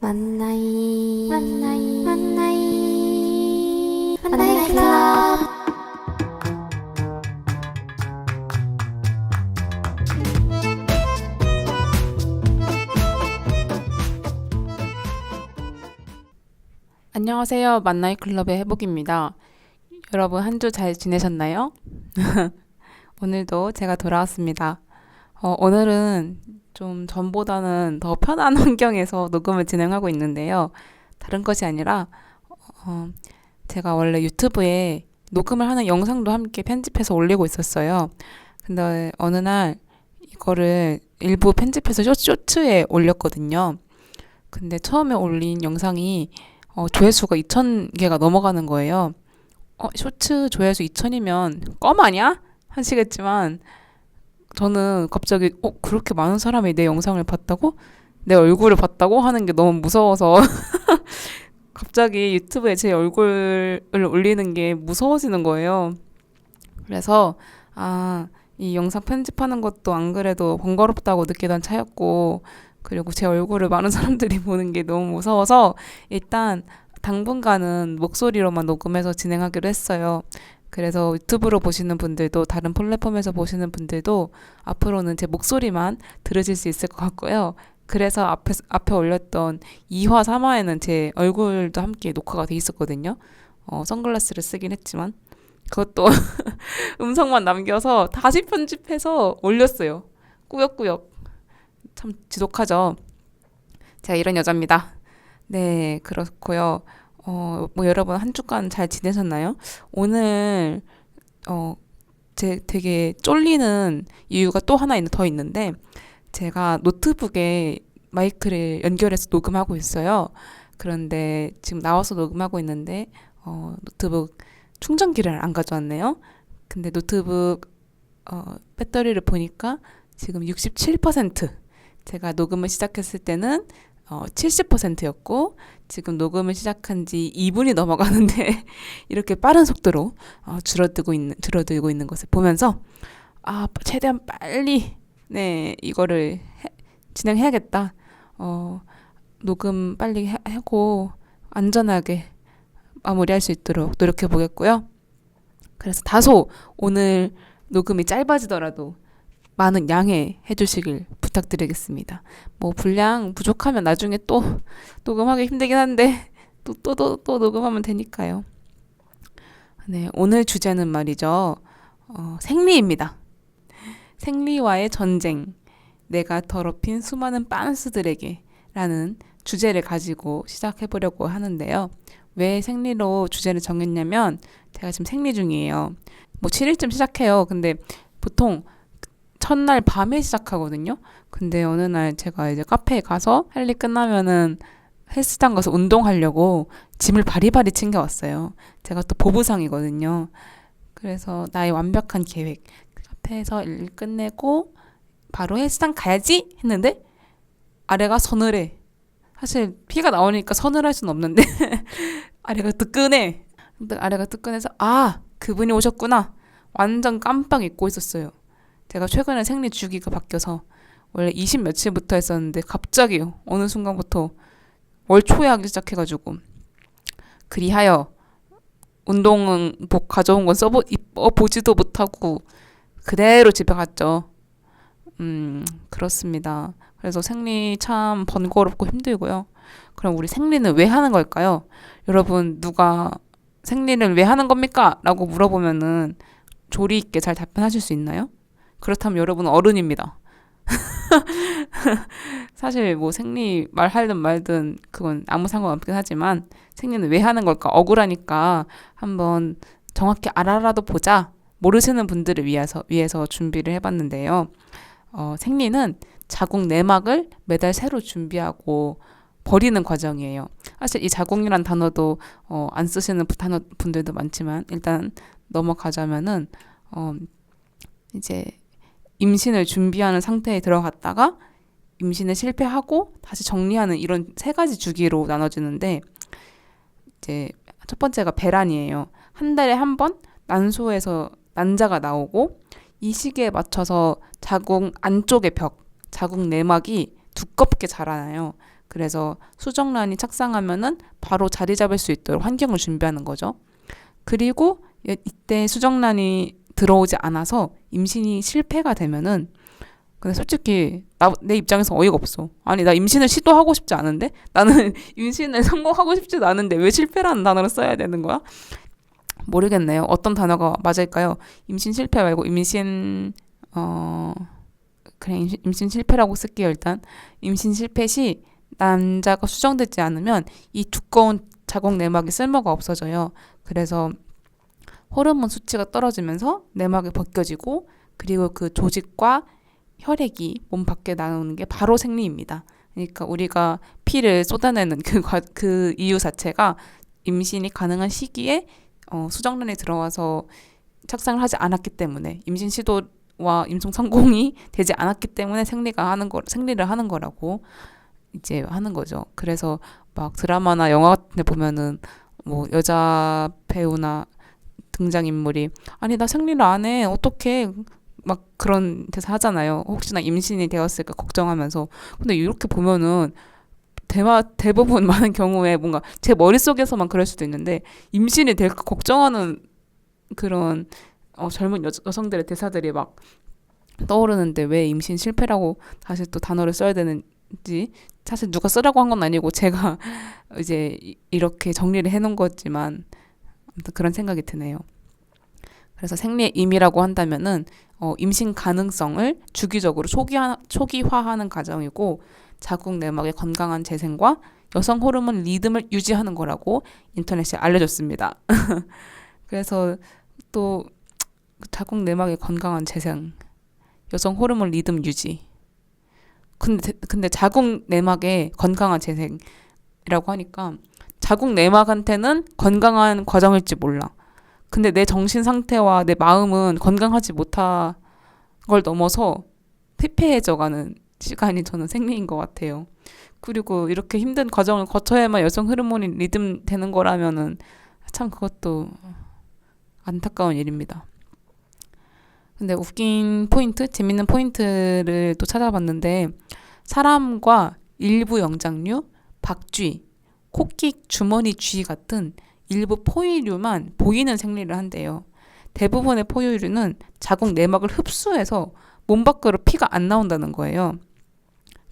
만나이 만나이 만나이 만나이 클럽. 안녕하세요. 만나이 클럽의 해복입니다. 여러분 한 주 잘 지내셨나요? 오늘도 제가 돌아왔습니다. 오늘은 좀 전보다는 더 편한 환경에서 녹음을 진행하고 있는데요. 다른 것이 아니라 제가 원래 유튜브에 녹음을 하는 영상도 함께 편집해서 올리고 있었어요. 근데 어느 날 이거를 일부 편집해서 쇼츠에 올렸거든요. 근데 처음에 올린 영상이 조회수가 2,000개가 넘어가는 거예요. 쇼츠 조회수 2,000이면 껌 아니야? 하시겠지만 저는 갑자기 그렇게 많은 사람이 내 영상을 봤다고? 내 얼굴을 봤다고? 하는 게 너무 무서워서 갑자기 유튜브에 제 얼굴을 올리는 게 무서워지는 거예요. 그래서 이 영상 편집하는 것도 안 그래도 번거롭다고 느끼던 차였고, 그리고 제 얼굴을 많은 사람들이 보는 게 너무 무서워서 일단 당분간은 목소리로만 녹음해서 진행하기로 했어요. 그래서 유튜브로 보시는 분들도 다른 플랫폼에서 보시는 분들도 앞으로는 제 목소리만 들으실 수 있을 것 같고요. 그래서 앞에 올렸던 2화, 3화에는 제 얼굴도 함께 녹화가 돼 있었거든요. 선글라스를 쓰긴 했지만 그것도 음성만 남겨서 다시 편집해서 올렸어요. 꾸역꾸역. 참 지독하죠. 제가 이런 여자입니다. 네, 그렇고요. 뭐 여러분 한 주간 잘 지내셨나요? 오늘 제 되게 쫄리는 이유가 또 하나 더 있는데, 제가 노트북에 마이크를 연결해서 녹음하고 있어요. 그런데 지금 나와서 녹음하고 있는데 노트북 충전기를 안 가져왔네요. 근데 노트북 배터리를 보니까 지금 67%. 제가 녹음을 시작했을 때는 70%였고 지금 녹음을 시작한 지 2분이 넘어가는데 이렇게 빠른 속도로 줄어들고 있는 것을 보면서 최대한 빨리 이거를 진행해야겠다. 녹음 빨리 하고 안전하게 마무리할 수 있도록 노력해 보겠고요. 그래서 다소 오늘 녹음이 짧아지더라도 많은 양해해 주시길 부탁드리겠습니다. 뭐 분량 부족하면 나중에 또 녹음하기 힘들긴 한데 또 녹음하면 되니까요. 네, 오늘 주제는 말이죠. 생리입니다. 생리와의 전쟁, 내가 더럽힌 수많은 빤스들에게 라는 주제를 가지고 시작해 보려고 하는데요. 왜 생리로 주제를 정했냐면 제가 지금 생리 중이에요. 뭐 7일쯤 시작해요. 근데 보통 첫날 밤에 시작하거든요. 근데 어느 날 제가 이제 카페에 가서 할 일 끝나면은 헬스장 가서 운동하려고 짐을 바리바리 챙겨왔어요. 제가 또 보부상이거든요. 그래서 나의 완벽한 계획. 카페에서 일 끝내고 바로 헬스장 가야지 했는데 아래가 서늘해. 사실 피가 나오니까 서늘할 순 없는데 아래가 뜨끈해. 근데 아래가 뜨끈해서 그분이 오셨구나. 완전 깜빡 잊고 있었어요. 제가 최근에 생리 주기가 바뀌어서 원래 20 며칠부터 했었는데 갑자기 어느 순간부터 월 초에 하기 시작해가지고, 그리하여 운동복 가져온 건 입어보지도 못하고 그대로 집에 갔죠. 그렇습니다. 그래서 생리 참 번거롭고 힘들고요. 그럼 우리 생리는 왜 하는 걸까요? 여러분, 누가 생리를 왜 하는 겁니까? 라고 물어보면은 조리 있게 잘 답변하실 수 있나요? 그렇다면 여러분은 어른입니다. 사실 뭐 생리 말하든 말든 그건 아무 상관없긴 하지만 생리는 왜 하는 걸까? 억울하니까 한번 정확히 알아라도 보자. 모르시는 분들을 위해서 준비를 해봤는데요. 생리는 자궁 내막을 매달 새로 준비하고 버리는 과정이에요. 사실 이 자궁이란 단어도 안 쓰시는 분들도 많지만 일단 넘어가자면은 이제 임신을 준비하는 상태에 들어갔다가 임신을 실패하고 다시 정리하는 이런 세 가지 주기로 나눠지는데, 이제 첫 번째가 배란이에요. 한 달에 한 번 난소에서 난자가 나오고 이 시기에 맞춰서 자궁 안쪽의 벽, 자궁 내막이 두껍게 자라나요. 그래서 수정란이 착상하면은 바로 자리 잡을 수 있도록 환경을 준비하는 거죠. 그리고 이때 수정란이 들어오지 않아서 임신이 실패가 되면은, 근데 솔직히 내 입장에서 어이가 없어. 아니, 나 임신을 시도하고 싶지 않은데, 나는 임신을 성공하고 싶지도 않은데 왜 실패라는 단어를 써야 되는 거야? 모르겠네요. 어떤 단어가 맞을까요? 임신 실패 말고 그래, 임신 실패라고 쓸게요. 일단 임신 실패 시 남자가 수정되지 않으면 이 두꺼운 자궁 내막이 쓸모가 없어져요. 그래서 호르몬 수치가 떨어지면서 내막이 벗겨지고, 그리고 그 조직과 혈액이 몸 밖에 나오는 게 바로 생리입니다. 그러니까 우리가 피를 쏟아내는 그 이유 자체가 임신이 가능한 시기에 수정란이 들어와서 착상을 하지 않았기 때문에, 임신 시도와 임신 성공이 되지 않았기 때문에 생리를 하는 거라고 이제 하는 거죠. 그래서 막 드라마나 영화 같은 데 보면은 뭐 여자 배우나 등장인물이 아니 나 생리를 안 해 어떡해 막 그런 대사 하잖아요. 혹시나 임신이 되었을까 걱정하면서. 근데 이렇게 보면은 대부분 많은 경우에 뭔가 제 머릿속에서만 그럴 수도 있는데 임신이 될까 걱정하는 그런 젊은 여성들의 대사들이 막 떠오르는데, 왜 임신 실패라고 다시 또 단어를 써야 되는지, 사실 누가 쓰라고 한 건 아니고 제가 이제 이렇게 정리를 해놓은 거지만 아무튼 그런 생각이 드네요. 그래서 생리의 임이라고 한다면은 임신 가능성을 주기적으로 초기화하는 과정이고, 자궁 내막의 건강한 재생과 여성 호르몬 리듬을 유지하는 거라고 인터넷에 알려줬습니다. 그래서 또 자궁 내막의 건강한 재생, 여성 호르몬 리듬 유지. 근데 자궁 내막의 건강한 재생이라고 하니까 자궁 내막한테는 건강한 과정일지 몰라. 근데 내 정신 상태와 내 마음은 건강하지 못한 걸 넘어서 피폐해져가는 시간이 저는 생리인 것 같아요. 그리고 이렇게 힘든 과정을 거쳐야만 여성 호르몬이 리듬 되는 거라면은 참 그것도 안타까운 일입니다. 근데 웃긴 포인트, 재밌는 포인트를 또 찾아봤는데, 사람과 일부 영장류, 박쥐, 코끼, 주머니 쥐 같은 일부 포유류만 보이는 생리를 한대요. 대부분의 포유류는 자궁 내막을 흡수해서 몸 밖으로 피가 안 나온다는 거예요.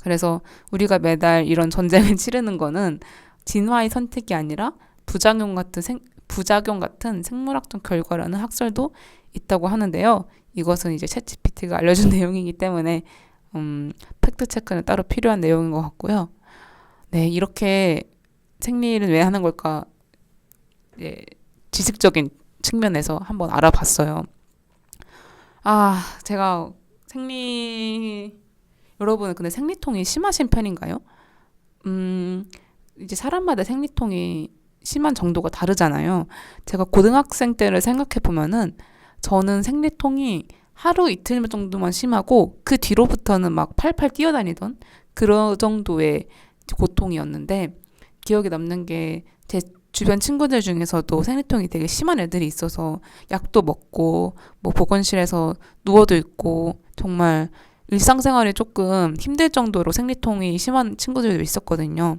그래서 우리가 매달 이런 전쟁을 치르는 거는 진화의 선택이 아니라 부작용 같은 생물학적 결과라는 학설도 있다고 하는데요. 이것은 이제 챗GPT가 알려준 내용이기 때문에 팩트 체크는 따로 필요한 내용인 것 같고요. 네, 이렇게 생리를 왜 하는 걸까? 예, 지식적인 측면에서 한번 알아봤어요. 제가 여러분은 근데 생리통이 심하신 편인가요? 이제 사람마다 생리통이 심한 정도가 다르잖아요. 제가 고등학생 때를 생각해 보면은 저는 생리통이 하루 이틀 정도만 심하고 그 뒤로부터는 막 팔팔 뛰어다니던 그런 정도의 고통이었는데, 기억에 남는 게 제 주변 친구들 중에서도 생리통이 되게 심한 애들이 있어서 약도 먹고 뭐 보건실에서 누워도 있고 정말 일상생활이 조금 힘들 정도로 생리통이 심한 친구들도 있었거든요.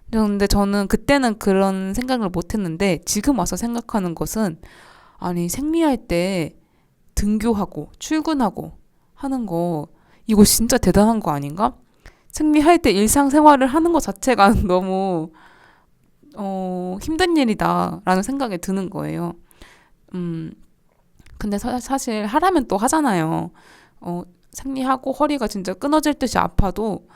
근데 저는 그때는 그런 생각을 못 했는데, 지금 와서 생각하는 것은 아니 생리할 때 등교하고 출근하고 하는 거 이거 진짜 대단한 거 아닌가? 생리할 때 일상생활을 하는 것 자체가 너무 힘든 일이다라는 생각이 드는 거예요. 근데 사실 하라면 또 하잖아요. 생리하고 허리가 진짜 끊어질 듯이 아파도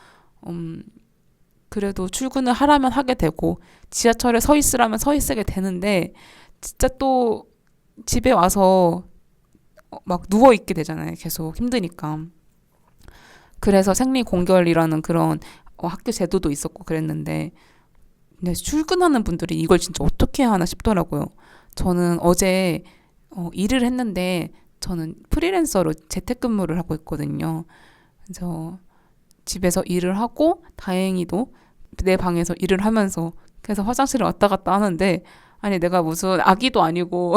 그래도 출근을 하라면 하게 되고, 지하철에 서 있으라면 서 있게 되는데, 진짜 또 집에 와서 막 누워 있게 되잖아요. 계속 힘드니까. 그래서 생리 공결이라는 그런 학교 제도도 있었고 그랬는데, 근데 출근하는 분들이 이걸 진짜 어떻게 하나 싶더라고요. 저는 어제 일을 했는데, 저는 프리랜서로 재택근무를 하고 있거든요. 그래서 집에서 일을 하고 다행히도 내 방에서 일을 하면서 그래서 화장실을 왔다 갔다 하는데, 아니 내가 무슨 아기도 아니고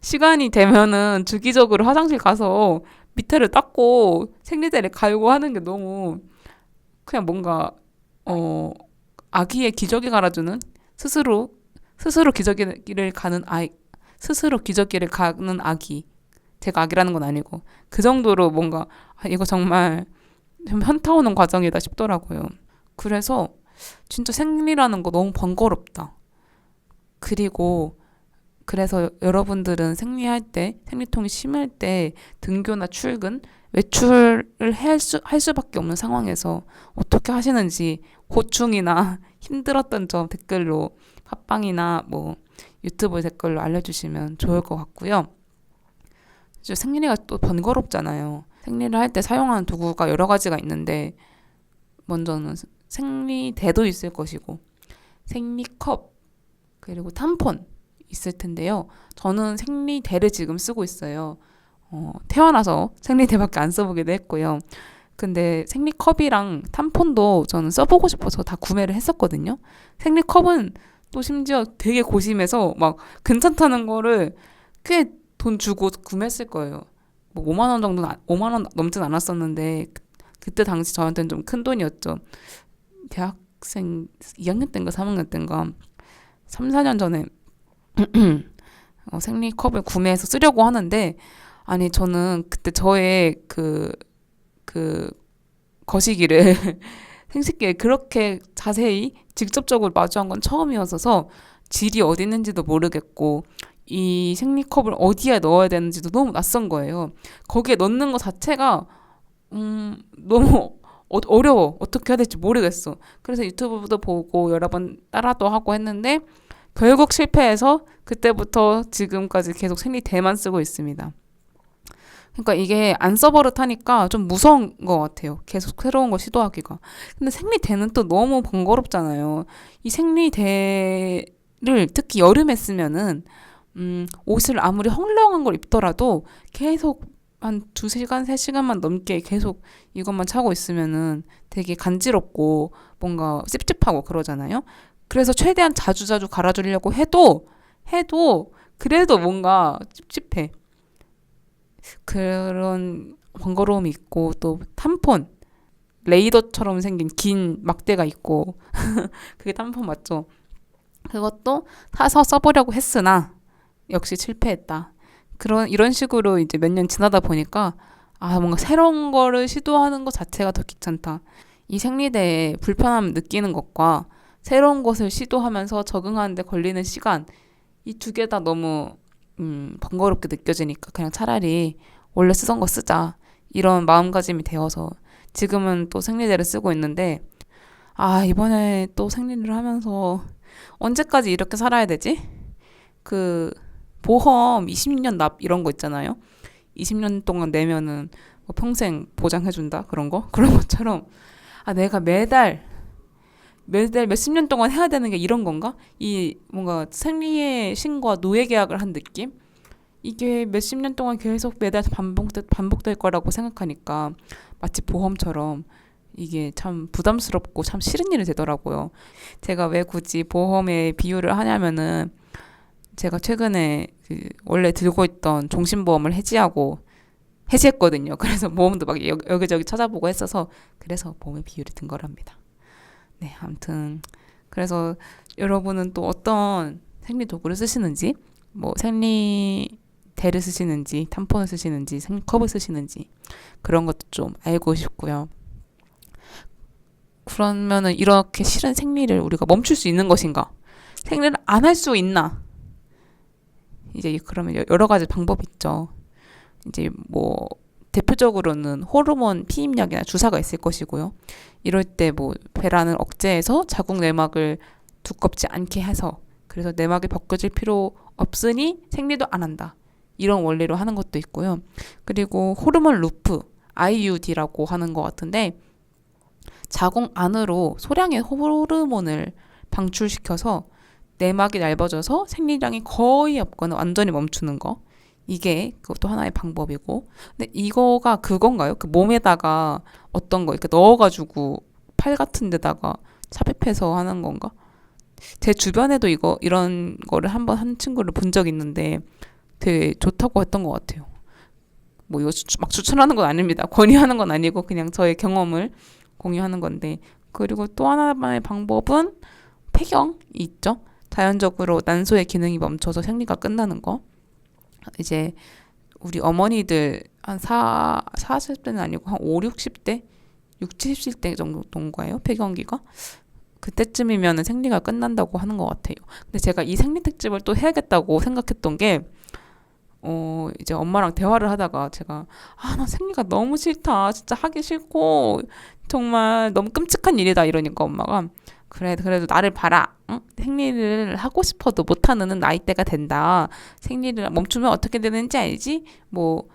시간이 되면은 주기적으로 화장실 가서 밑에를 닦고 생리대를 갈고 하는 게 너무 그냥 뭔가 어, 아기의 기저귀 갈아주는 스스로 스스로 기저귀를 가는 아이 스스로 기저귀를 가는 아기. 제가 아기라는 건 아니고 그 정도로 뭔가 이거 정말 좀 현타 오는 과정이다 싶더라고요. 그래서 진짜 생리라는 거 너무 번거롭다. 그리고 그래서 여러분들은 생리할 때, 생리통이 심할 때 등교나 출근, 외출을 할 수밖에 없는 상황에서 어떻게 하시는지 고충이나 힘들었던 점 댓글로 팟빵이나 뭐 유튜브 댓글로 알려주시면 좋을 것 같고요. 이제 생리가 또 번거롭잖아요. 생리를 할 때 사용하는 도구가 여러 가지가 있는데 먼저는 생리대도 있을 것이고 생리컵 그리고 탐폰 있을 텐데요. 저는 생리대를 지금 쓰고 있어요. 태어나서 생리대밖에 안 써보기도 했고요. 근데 생리컵이랑 탐폰도 저는 써보고 싶어서 다 구매를 했었거든요. 생리컵은 또 심지어 되게 고심해서 막 괜찮다는 거를 꽤 돈 주고 구매했을 거예요. 뭐 5만 원 정도는 5만 원 넘진 않았었는데 그때 당시 저한테는 좀 큰 돈이었죠. 대학생 2학년 때인가 3학년 때인가 3, 4년 전에 생리컵을 구매해서 쓰려고 하는데 아니 저는 그때 저의 그 거시기를 생식기에 그렇게 자세히 직접적으로 마주한 건 처음이었어서 질이 어디 있는지도 모르겠고 이 생리컵을 어디에 넣어야 되는지도 너무 낯선 거예요. 거기에 넣는 것 자체가 너무 어려워. 어떻게 해야 될지 모르겠어. 그래서 유튜브도 보고 여러 번 따라도 하고 했는데 결국 실패해서 그때부터 지금까지 계속 생리대만 쓰고 있습니다. 그러니까 이게 안 써버릇하니까 좀 무서운 것 같아요. 계속 새로운 거 시도하기가. 근데 생리대는 또 너무 번거롭잖아요. 이 생리대를 특히 여름에 쓰면은 옷을 아무리 헐렁한 걸 입더라도 계속 한 2시간, 3시간만 넘게 계속 이것만 차고 있으면은 되게 간지럽고 뭔가 찝찝하고 그러잖아요. 그래서 최대한 자주자주 갈아주려고 해도 그래도 뭔가 찝찝해. 그런 번거로움이 있고 또 탐폰 레이더처럼 생긴 긴 막대가 있고 그게 탐폰 맞죠? 그것도 사서 써보려고 했으나 역시 실패했다. 이런 식으로 이제 몇 년 지나다 보니까 뭔가 새로운 거를 시도하는 것 자체가 더 귀찮다. 이 생리대에 불편함 느끼는 것과 새로운 것을 시도하면서 적응하는데 걸리는 시간 이 두 개 다 너무 번거롭게 느껴지니까 그냥 차라리 원래 쓰던 거 쓰자 이런 마음가짐이 되어서 지금은 또 생리대를 쓰고 있는데 이번에 또 생리를 하면서 언제까지 이렇게 살아야 되지? 그 보험 20년 납 이런 거 있잖아요. 20년 동안 내면은 뭐 평생 보장해준다 그런 것처럼 내가 매달 몇십 년 동안 해야 되는 게 이런 건가? 이 뭔가 생리의 신과 노예 계약을 한 느낌? 이게 몇십 년 동안 계속 매달 반복될 거라고 생각하니까 마치 보험처럼 이게 참 부담스럽고 참 싫은 일이 되더라고요. 제가 왜 굳이 보험에 비유를 하냐면은 제가 최근에 원래 들고 있던 종신보험을 해지했거든요. 그래서 보험도 막 여기저기 찾아보고 했어서 그래서 보험에 비유를 든 거랍니다. 네, 아무튼 그래서 여러분은 또 어떤 생리 도구를 쓰시는지 뭐 생리대를 쓰시는지 탐폰을 쓰시는지 생컵을 쓰시는지 그런 것도 좀 알고 싶고요. 그러면은 이렇게 싫은 생리를 우리가 멈출 수 있는 것인가? 생리를 안 할 수 있나? 이제 그러면 여러 가지 방법이 있죠. 이제 뭐 대표적으로는 호르몬 피임약이나 주사가 있을 것이고요. 이럴 때 뭐 배란을 억제해서 자궁 내막을 두껍지 않게 해서 그래서 내막이 벗겨질 필요 없으니 생리도 안 한다. 이런 원리로 하는 것도 있고요. 그리고 호르몬 루프, IUD라고 하는 것 같은데 자궁 안으로 소량의 호르몬을 방출시켜서 내막이 얇아져서 생리량이 거의 없거나 완전히 멈추는 거. 이게 그것도 하나의 방법이고. 근데 이거가 그건가요? 그 몸에다가 어떤 거 이렇게 넣어가지고 팔 같은 데다가 삽입해서 하는 건가? 제 주변에도 이런 거를 한번 한 친구를 본 적이 있는데 되게 좋다고 했던 것 같아요. 뭐 이거 막 추천하는 건 아닙니다. 권유하는 건 아니고 그냥 저의 경험을 공유하는 건데 그리고 또 하나의 방법은 폐경이 있죠. 자연적으로 난소의 기능이 멈춰서 생리가 끝나는 거. 이제 우리 어머니들 한 40대는 아니고 한 5, 60대? 6, 70대 정도인 거예요. 폐경기가. 그때쯤이면 생리가 끝난다고 하는 것 같아요. 근데 제가 이 생리 특집을 또 해야겠다고 생각했던 게 이제 엄마랑 대화를 하다가 제가 나 생리가 너무 싫다. 진짜 하기 싫고 정말 너무 끔찍한 일이다 이러니까 엄마가 그래 그래도 나를 봐라. 응? 생리를 하고 싶어도 못하는 나이대가 된다. 생리를 멈추면 어떻게 되는지 알지? 뭐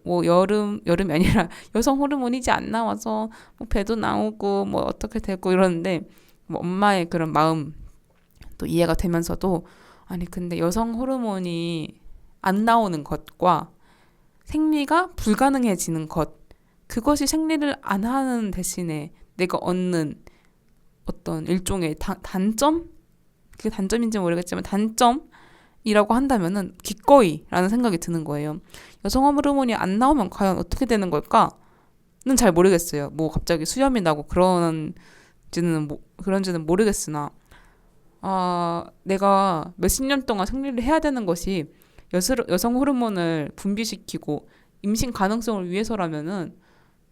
여름이 아니라 여성 호르몬이지 안 나와서 뭐 배도 나오고 뭐 어떻게 되고 이러는데 뭐 엄마의 그런 마음 또 이해가 되면서도 아니 근데 여성 호르몬이 안 나오는 것과 생리가 불가능해지는 것 그것이 생리를 안 하는 대신에 내가 얻는 어떤 일종의 단점? 그게 단점인지 모르겠지만 단점이라고 한다면은 기꺼이라는 생각이 드는 거예요. 여성 호르몬이 안 나오면 과연 어떻게 되는 걸까는 잘 모르겠어요. 뭐 갑자기 수염이 나고 그런지는 모르겠으나 내가 몇십 년 동안 생리를 해야 되는 것이 여성 호르몬을 분비시키고 임신 가능성을 위해서라면은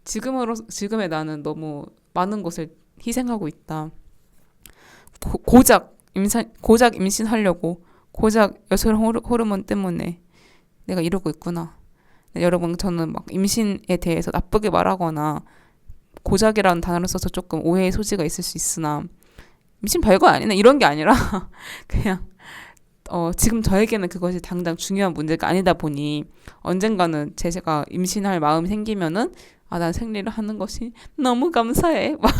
지금의 나는 너무 많은 것을 희생하고 있다. 고작 임신하려고 고작 여성 호르몬 때문에 내가 이러고 있구나. 여러분 저는 막 임신에 대해서 나쁘게 말하거나 고작이라는 단어를 써서 조금 오해의 소지가 있을 수 있으나 임신 별거 아니네 이런 게 아니라 그냥 지금 저에게는 그것이 당장 중요한 문제가 아니다 보니 언젠가는 제가 임신할 마음이 생기면은 난 생리를 하는 것이 너무 감사해. 막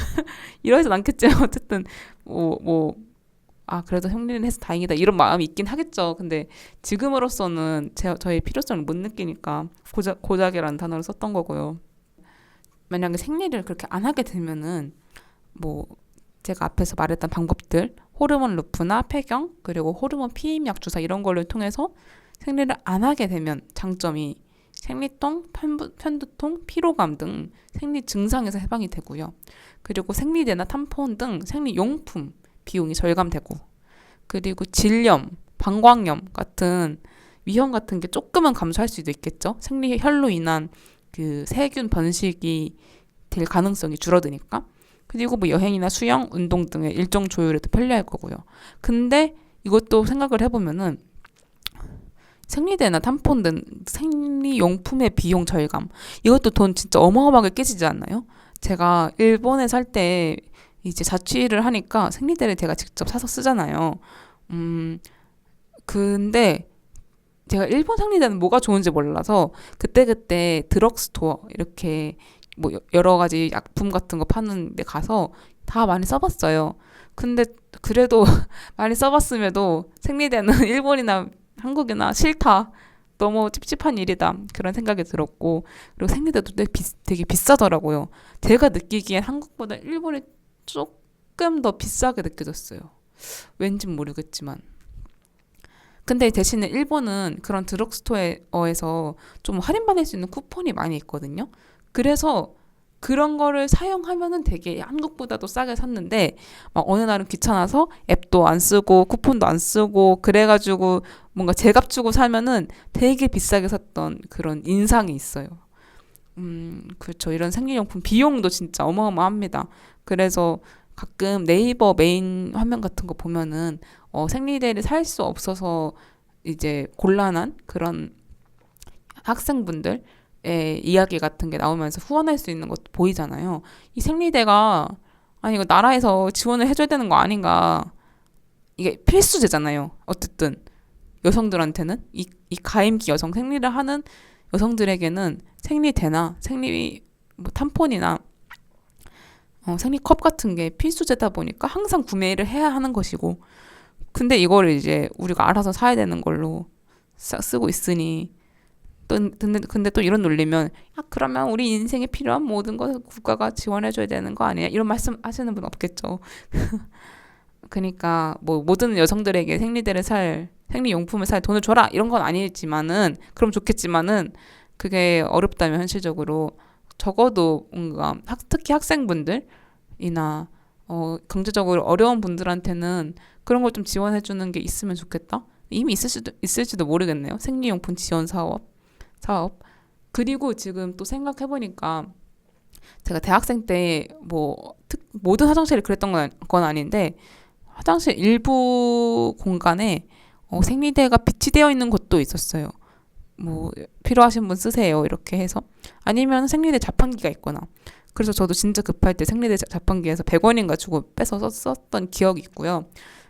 이러진 않겠지만 어쨌든 그래도 생리를 해서 다행이다 이런 마음이 있긴 하겠죠. 근데 지금으로서는 저의 필요성을 못 느끼니까 고작이라는 단어를 썼던 거고요. 만약에 생리를 그렇게 안 하게 되면은 제가 앞에서 말했던 방법들 호르몬 루프나 폐경 그리고 호르몬 피임약 주사 이런 걸로 통해서 생리를 안 하게 되면 장점이 생리통, 편두통, 피로감 등 생리 증상에서 해방이 되고요. 그리고 생리대나 탐폰 등 생리용품 비용이 절감되고 그리고 질염, 방광염 같은 위험 같은 게 조금은 감소할 수도 있겠죠. 생리혈로 인한 그 세균 번식이 될 가능성이 줄어드니까. 그리고 여행이나 수영, 운동 등의 일정 조율에도 편리할 거고요. 근데 이것도 생각을 해보면은 생리대나 탐폰 등 생리용품의 비용 절감 이것도 돈 진짜 어마어마하게 깨지지 않나요? 제가 일본에 살 때 이제 자취를 하니까 생리대를 제가 직접 사서 쓰잖아요. 근데 제가 일본 생리대는 뭐가 좋은지 몰라서 그때그때 드럭스토어 이렇게 여러 가지 약품 같은 거 파는 데 가서 다 많이 써봤어요. 근데 그래도 많이 써봤음에도 생리대는 일본이나 한국이나 싫다. 너무 찝찝한 일이다. 그런 생각이 들었고 그리고 생리대도 되게 비싸더라고요. 제가 느끼기엔 한국보다 일본이 조금 더 비싸게 느껴졌어요. 왠진 모르겠지만. 근데 대신에 일본은 그런 드럭스토어에서 좀 할인받을 수 있는 쿠폰이 많이 있거든요. 그래서 그런 거를 사용하면은 되게 한국보다도 싸게 샀는데 어느 날은 귀찮아서 앱도 안 쓰고 쿠폰도 안 쓰고 그래가지고 뭔가 제값 주고 사면은 되게 비싸게 샀던 그런 인상이 있어요. 그렇죠. 이런 생리용품 비용도 진짜 어마어마합니다. 그래서 가끔 네이버 메인 화면 같은 거 보면은 생리대를 살 수 없어서 이제 곤란한 그런 학생분들 이야기 같은 게 나오면서 후원할 수 있는 것도 보이잖아요. 이 생리대가 이거 나라에서 지원을 해줘야 되는 거 아닌가. 이게 필수제잖아요. 어쨌든 여성들한테는 이 가임기 여성 생리를 하는 여성들에게는 생리대나 탐폰이나 생리컵 같은 게 필수제다 보니까 항상 구매를 해야 하는 것이고 근데 이거를 이제 우리가 알아서 사야 되는 걸로 쓰고 있으니 근데 또 이런 논리면 그러면 우리 인생에 필요한 모든 걸 국가가 지원해줘야 되는 거 아니야? 이런 말씀 하시는 분 없겠죠. 그러니까 모든 여성들에게 생리용품을 살 돈을 줘라 이런 건 아니지만은 그럼 좋겠지만은 그게 어렵다면 현실적으로 적어도 뭔가 특히 학생분들이나 경제적으로 어려운 분들한테는 그런 걸 좀 지원해 주는 게 있으면 좋겠다. 이미 있을지도 모르겠네요. 생리용품 지원 사업. 그리고 지금 또 생각해 보니까 제가 대학생 때 뭐 모든 화장실이 그랬던 건 아닌데 화장실 일부 공간에 생리대가 비치되어 있는 곳도 있었어요. 뭐 필요하신 분 쓰세요 이렇게 해서 아니면 생리대 자판기가 있거나 그래서 저도 진짜 급할 때 생리대 자판기에서 100원인가 주고 빼서 썼던 기억이 있고요.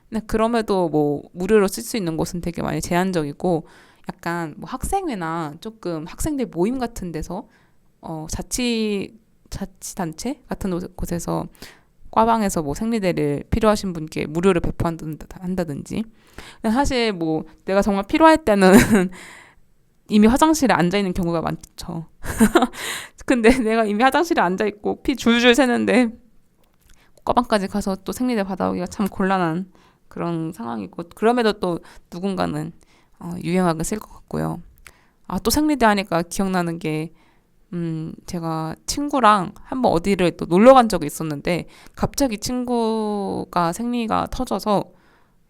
근데 그럼에도 뭐 무료로 쓸 수 있는 곳은 되게 많이 제한적이고 약간 뭐 학생회나 조금 학생들 모임 같은 데서 자치단체 같은 곳에서 과방에서 뭐 생리대를 필요하신 분께 무료로 배포한다든지 사실 뭐 내가 정말 필요할 때는 이미 화장실에 앉아 있는 경우가 많죠. 근데 내가 이미 화장실에 앉아 있고 피 줄줄 새는데 과방까지 가서 또 생리대 받아오기가 참 곤란한 그런 상황이고 그럼에도 또 누군가는 유용하게 쓸 것 같고요. 아, 또 생리대 하니까 기억나는 게 제가 친구랑 한번 어디를 또 놀러 간 적이 있었는데 갑자기 친구가 생리가 터져서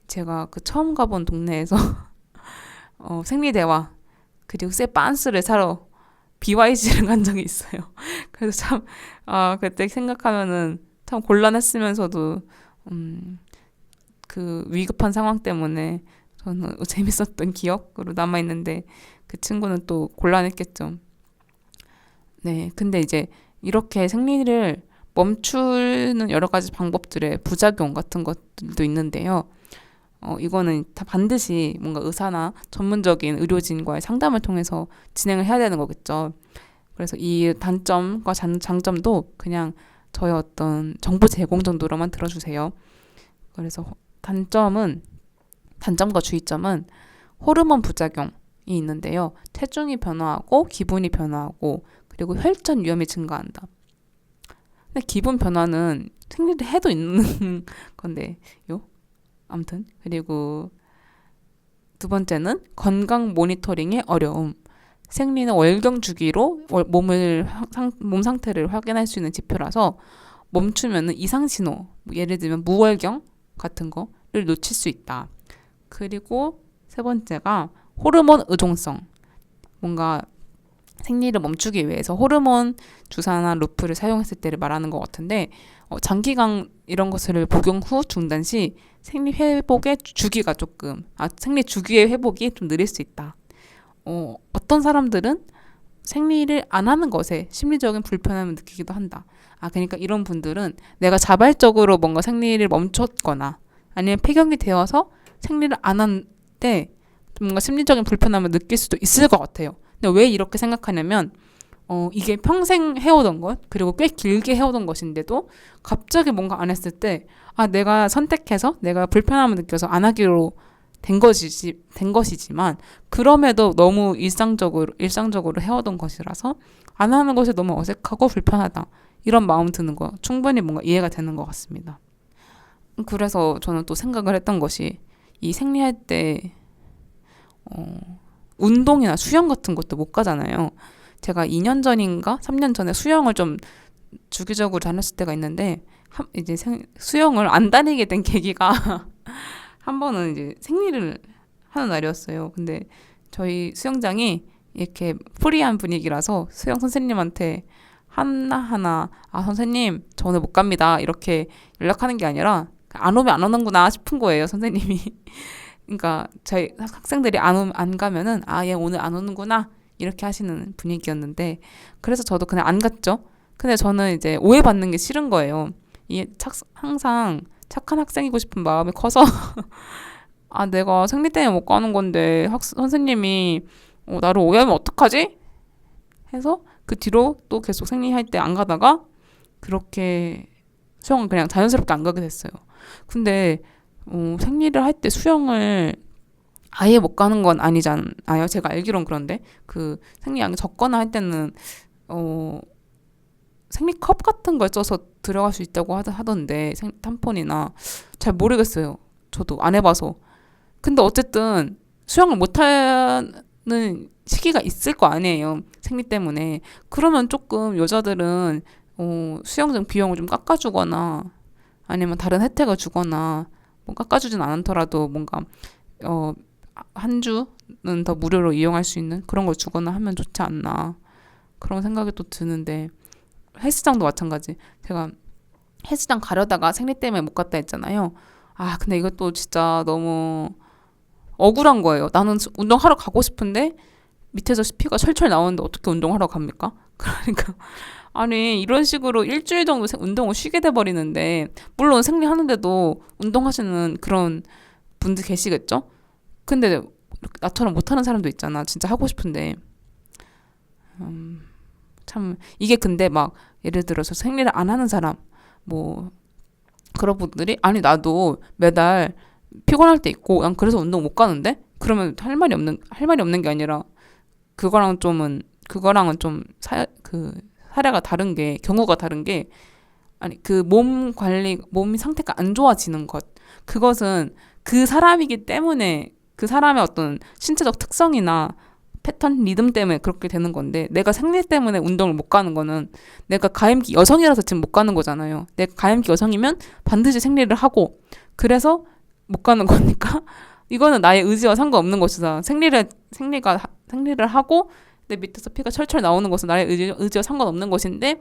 제가 그 처음 가본 동네에서 생리대와 그리고 새 빤스를 사러 BYG를 간 적이 있어요. 그래서 참, 그때 생각하면은 참 곤란했으면서도, 그 위급한 상황 때문에 저는 재밌었던 기억으로 남아있는데 그 친구는 또 곤란했겠죠. 네, 근데 이제 이렇게 생리를 멈추는 여러 가지 방법들의 부작용 같은 것들도 있는데요. 이거는 다 반드시 뭔가 의사나 전문적인 의료진과의 상담을 통해서 진행을 해야 되는 거겠죠. 그래서 이 단점과 장점도 그냥 저의 어떤 정보 제공 정도로만 들어주세요. 그래서 단점과 주의점은 호르몬 부작용이 있는데요. 체중이 변화하고 기분이 변화하고 그리고 혈전 위험이 증가한다. 근데 기분 변화는 생리를 해도 있는 건데요. 아무튼 그리고 두 번째는 건강 모니터링의 어려움. 생리는 월경 주기로 몸 상태를 확인할 수 있는 지표라서 멈추면은 이상 신호, 뭐 예를 들면 무월경 같은 거를 놓칠 수 있다. 그리고 세 번째가 호르몬 의존성. 뭔가 생리를 멈추기 위해서 호르몬 주사나 루프를 사용했을 때를 말하는 것 같은데 장기간 이런 것을 복용 후 중단 시 생리 회복의 주기가 생리 주기의 회복이 좀 느릴 수 있다. 어떤 사람들은 생리를 안 하는 것에 심리적인 불편함을 느끼기도 한다. 그러니까 이런 분들은 내가 자발적으로 뭔가 생리를 멈췄거나 아니면 폐경이 되어서 생리를 안 한 때 뭔가 심리적인 불편함을 느낄 수도 있을 것 같아요. 근데 왜 이렇게 생각하냐면 이게 평생 해오던 것 그리고 꽤 길게 해오던 것인데도 갑자기 뭔가 안 했을 때 내가 선택해서 내가 불편함을 느껴서 안 하기로 된 것이지만 그럼에도 너무 일상적으로 해오던 것이라서 안 하는 것이 너무 어색하고 불편하다. 이런 마음 드는 거 충분히 뭔가 이해가 되는 것 같습니다. 그래서 저는 또 생각을 했던 것이 이 생리할 때 운동이나 수영 같은 것도 못 가잖아요. 제가 2년 전인가 3년 전에 수영을 좀 주기적으로 다녔을 때가 있는데 이제 수영을 안 다니게 된 계기가 한 번은 이제 생리를 하는 날이었어요. 근데 저희 수영장이 이렇게 프리한 분위기라서 수영 선생님한테 하나하나 선생님 저 오늘 못 갑니다 이렇게 연락하는 게 아니라 안 오면 안 오는구나 싶은 거예요 선생님이. 그러니까 저희 학생들이 안 가면은 얘 오늘 안 오는구나 이렇게 하시는 분위기였는데 그래서 저도 그냥 안 갔죠. 근데 저는 이제 오해받는 게 싫은 거예요. 항상 착한 학생이고 싶은 마음이 커서 내가 생리 때문에 못 가는 건데 선생님이 나를 오해하면 어떡하지? 해서 그 뒤로 또 계속 생리할 때 안 가다가 그렇게 수영을 그냥 자연스럽게 안 가게 됐어요. 근데 생리를 할 때 수영을 아예 못 가는 건 아니잖아요. 제가 알기론 그런데 그 생리량이 적거나 할 때는 생리컵 같은 걸 써서 들어갈 수 있다고 하던데 탐폰이나 잘 모르겠어요. 저도 안 해봐서. 근데 어쨌든 수영을 못하는 시기가 있을 거 아니에요. 생리 때문에. 그러면 조금 여자들은 수영장 비용을 좀 깎아주거나 아니면 다른 혜택을 주거나 뭐 깎아주진 않더라도 뭔가 어, 한 주는 더 무료로 이용할 수 있는 그런 걸 주거나 하면 좋지 않나 그런 생각이 또 드는데 헬스장도 마찬가지. 제가 헬스장 가려다가 생리 때문에 못 갔다 했잖아요. 아 근데 이것도 진짜 너무 억울한 거예요. 나는 운동하러 가고 싶은데 밑에서 피가 철철 나오는데 어떻게 운동하러 갑니까? 그러니까 아니 이런 식으로 일주일 정도 운동을 쉬게 돼버리는데 물론 생리하는데도 운동하시는 그런 분들 계시겠죠? 근데 나처럼 못하는 사람도 있잖아. 진짜 하고 싶은데 참 이게 근데 막 예를 들어서 생리를 안 하는 사람 뭐 그런 분들이 아니 나도 매달 피곤할 때 있고 난 그래서 운동 못 가는데 그러면 할 말이 없는 게 아니라 그거랑은 좀 사례가 다른 게 경우가 다른 게 아니 그 몸 상태가 안 좋아지는 것 그것은 그 사람이기 때문에 그 사람의 어떤 신체적 특성이나 패턴 리듬 때문에 그렇게 되는 건데 내가 생리 때문에 운동을 못 가는 거는 내가 가임기 여성이라서 지금 못 가는 거잖아요. 내가 가임기 여성이면 반드시 생리를 하고 그래서 못 가는 거니까 이거는 나의 의지와 상관없는 것이다. 생리를 하고 내 밑에서 피가 철철 나오는 것은 나의 의지와 상관없는 것인데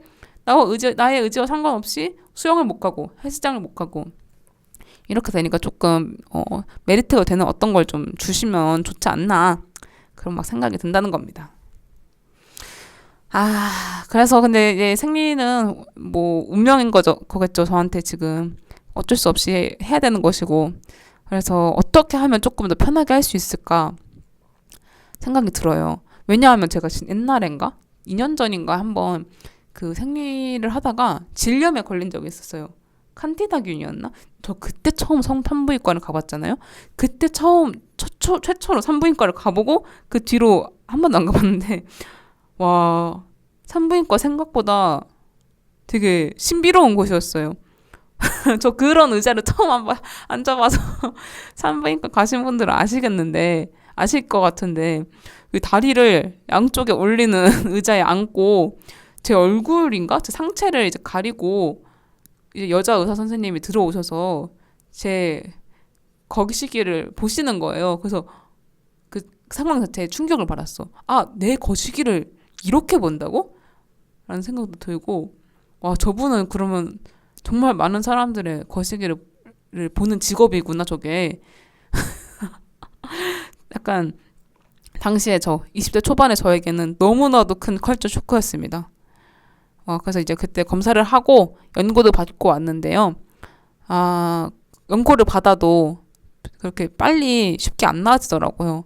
나의 의지와 상관없이 수영을 못 가고 헬스장을 못 가고 이렇게 되니까 조금 메리트가 되는 어떤 걸 좀 주시면 좋지 않나 그런 막 생각이 든다는 겁니다. 아 그래서 근데 이제 생리는 뭐 운명인 거겠죠. 저한테 지금 어쩔 수 없이 해야 되는 것이고 그래서 어떻게 하면 조금 더 편하게 할 수 있을까 생각이 들어요. 왜냐하면 제가 옛날엔가 2년 전인가 한번 그 생리를 하다가 질염에 걸린 적이 있었어요. 칸디다균이었나? 저 그때 처음 산부인과를 가봤잖아요. 그때 최초로 산부인과를 가보고 그 뒤로 한 번도 안 가봤는데 와 산부인과 생각보다 되게 신비로운 곳이었어요. 저 그런 의자를 처음 앉아봐서 산부인과 가신 분들은 아실 것 같은데 그 다리를 양쪽에 올리는 의자에 앉고 제 얼굴인가? 제 상체를 이제 가리고 이제 여자 의사 선생님이 들어오셔서 제 거시기를 보시는 거예요. 그래서 그 상황 자체에 충격을 받았어. 아, 내 거시기를 이렇게 본다고? 라는 생각도 들고 와 저분은 그러면 정말 많은 사람들의 거시기를 보는 직업이구나 저게. 약간 당시에 20대 초반의 저에게는 너무나도 큰 컬처 쇼크였습니다. 그래서 이제 그때 검사를 하고 연고도 받고 왔는데요. 아, 연고를 받아도 그렇게 빨리 쉽게 안 나아지더라고요.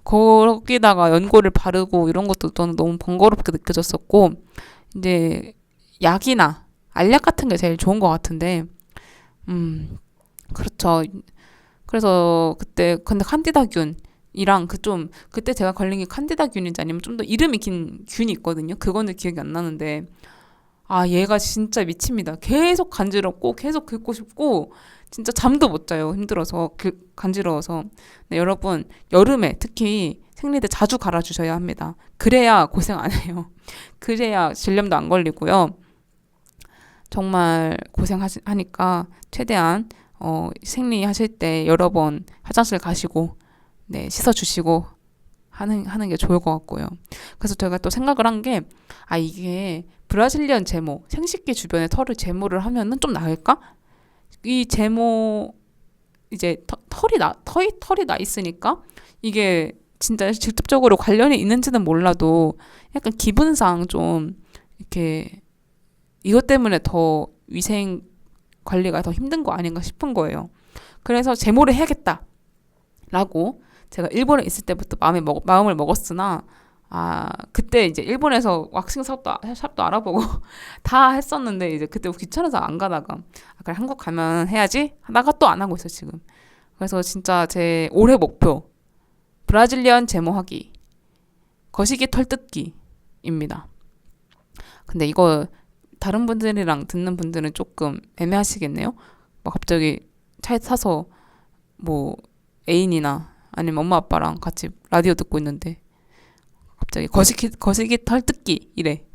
거기다가 연고를 바르고 이런 것도 저는 너무 번거롭게 느껴졌었고, 이제 약이나 알약 같은 게 제일 좋은 것 같은데, 그렇죠. 그래서 근데 칸디다균이랑 그때 제가 걸린 게 칸디다균인지 아니면 좀 더 이름이 긴 균이 있거든요. 그거는 기억이 안 나는데, 아, 얘가 진짜 미칩니다. 계속 간지럽고, 계속 긁고 싶고, 진짜 잠도 못 자요. 힘들어서, 간지러워서. 네, 여러분, 여름에 특히 생리 때 자주 갈아주셔야 합니다. 그래야 고생 안 해요. 그래야 질염도 안 걸리고요. 정말 고생하니까 최대한 생리하실 때 여러 번 화장실 가시고 네, 씻어주시고 하는 게 좋을 것 같고요. 그래서 제가 또 생각을 한 게 이게 브라질리언 제모, 생식기 주변에 제모를 하면은 좀 나을까? 이 제모 이제 털이 나 있으니까 이게 진짜 직접적으로 관련이 있는지는 몰라도 약간 기분상 좀 이렇게 이것 때문에 더 위생 관리가 더 힘든 거 아닌가 싶은 거예요. 그래서 제모를 해야겠다라고 제가 일본에 있을 때부터 마음을 먹었으나 그때 이제 일본에서 왁싱 샵도 알아보고 다 했었는데 이제 그때 귀찮아서 안 가다가 그래 한국 가면 해야지 하다가 또 안 하고 있어 지금. 그래서 진짜 제 올해 목표 브라질리언 제모하기 거시기 털 뜯기입니다. 근데 이거 다른 분들이랑 듣는 분들은 조금 애매하시겠네요. 막 갑자기 차에 타서 뭐 애인이나 아니면 엄마 아빠랑 같이 라디오 듣고 있는데 갑자기 거시기 털 뜯기 이래.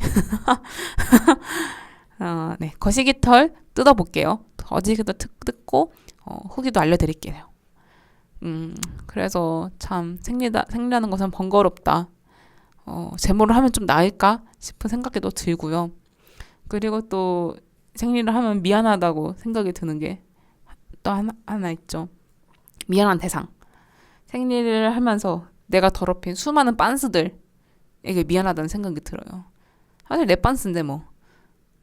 네, 거시기털 뜯어볼게요. 거시기털 뜯고 후기도 알려드릴게요. 그래서 참 생리하는 것은 번거롭다. 제모를 하면 좀 나을까 싶은 생각이 또 들고요. 그리고 또 생리를 하면 미안하다고 생각이 드는 게 또 하나 있죠. 미안한 대상. 생리를 하면서 내가 더럽힌 수많은 빤스들에게 미안하다는 생각이 들어요. 사실 내 빤스인데 뭐.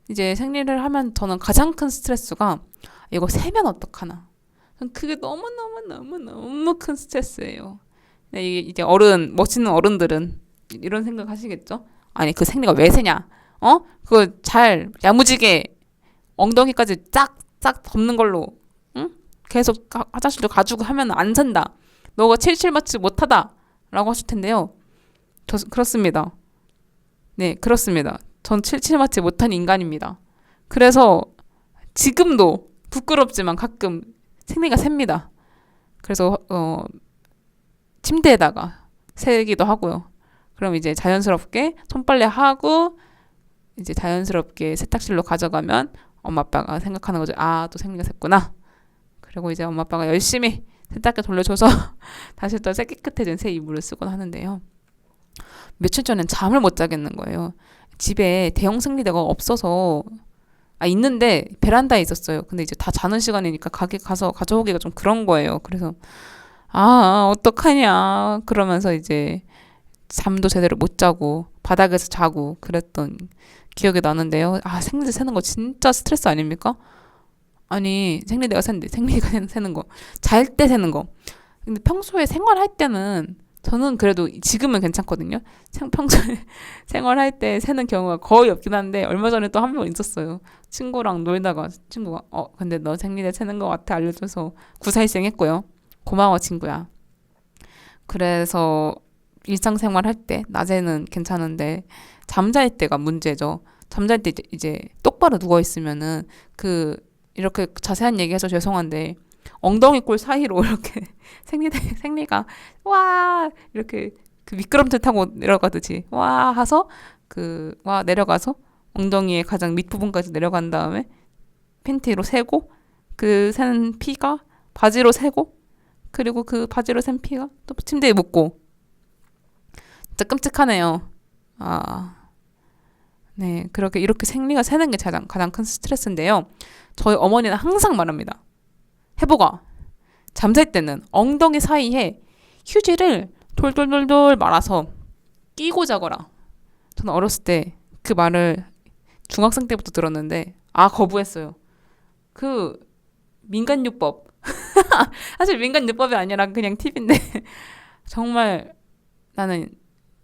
이제 생리를 하면 저는 가장 큰 스트레스가 이거 세면 어떡하나. 그게 너무 큰 스트레스예요. 이게 이제 멋있는 어른들은 이런 생각 하시겠죠? 아니, 그 생리가 왜 새냐? 그거 잘 야무지게 엉덩이까지 쫙쫙 덮는 걸로, 응? 계속 화장실도 가지고 하면 안 산다. 너가 칠칠 맞지 못하다. 라고 하실 텐데요. 그렇습니다. 네, 그렇습니다. 전 칠칠 맞지 못한 인간입니다. 그래서 지금도 부끄럽지만 가끔 생리가 셉니다. 그래서 침대에다가 새기도 하고요. 그럼 이제 자연스럽게 손빨래 하고 이제 자연스럽게 세탁실로 가져가면 엄마 아빠가 생각하는 거죠. 아, 또 생리가 샜구나. 그리고 이제 엄마 아빠가 열심히 세탁기 돌려줘서 다시 또 깨끗해진 새 이불을 쓰곤 하는데요. 며칠 전엔 잠을 못 자겠는 거예요. 집에 대형 생리대가 없어서 있는데 베란다에 있었어요. 근데 이제 다 자는 시간이니까 가게 가서 가져오기가 좀 그런 거예요. 그래서 어떡하냐 그러면서 이제 잠도 제대로 못 자고 바닥에서 자고 그랬던 기억이 나는데요. 생리대 새는 거 진짜 스트레스 아닙니까? 아니, 생리대가 생리가 새는 거. 잘 때 새는 거. 근데 평소에 생활할 때는 저는 그래도 지금은 괜찮거든요. 평소에 생활할 때 새는 경우가 거의 없긴 한데 얼마 전에 또 한 번 있었어요. 친구랑 놀다가 친구가 근데 너 생리대 새는 거 같아 알려줘서 구사일생 했고요. 고마워 친구야. 그래서 일상생활 할 때 낮에는 괜찮은데 잠잘 때가 문제죠. 잠잘 때 이제 똑바로 누워 있으면은 이렇게 자세한 얘기해서 죄송한데 엉덩이 꼴 사이로 이렇게 생리가 와 이렇게 그 미끄럼틀 타고 내려가듯이 와 해서 내려가서 엉덩이의 가장 밑부분까지 내려간 다음에 팬티로 세고 그 새는 피가 바지로 새고 그리고 그 바지로 샌 피가 또 침대에 묻고 진짜 끔찍하네요. 네, 이렇게 생리가 새는 게 가장 큰 스트레스인데요. 저희 어머니는 항상 말합니다. 해보가 잠잘 때는 엉덩이 사이에 휴지를 돌돌돌돌 말아서 끼고 자거라. 저는 어렸을 때 그 말을 중학생 때부터 들었는데 거부했어요. 그 민간요법 사실 민간요법이 아니라 그냥 팁인데 정말 나는